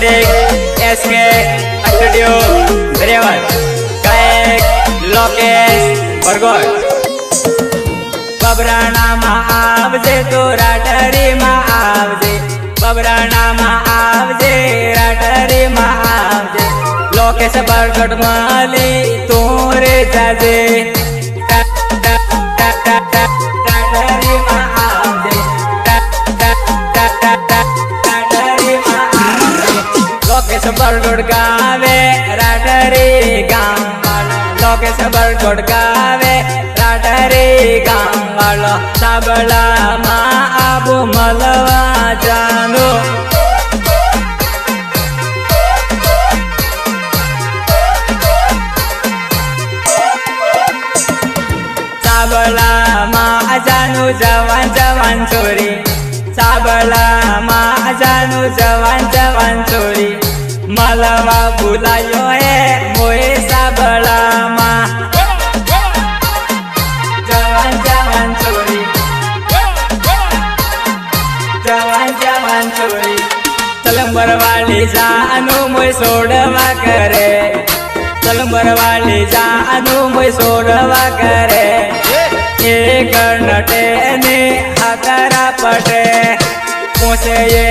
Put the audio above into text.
music SK studio Revata गायक लोकेश बरगोड बबराना में आवजे तो राटरी में आवजे बबराना में आवजे राटरी में आवजे लोकेश बरगोड माली तू रे जाजे लोकेश बरगोड गावे राटरी गाम लोकेश बरगोड गावे राटरी गाम वालो साबला माँ आबू मलवा जानो साबला माँ जानू जवान जवान छोरी साबला माँ जानू जवान जवान छोरी मलवा बुलायो है मोए साबला माँ जवान जवान छोरी जवान जवान छोरी तलंबर वाली जानू मोए सोडवा करे तलंबर वाली जानू मोए सोडवा करे ये कर्णटे ने हकरा पटे मुझे ये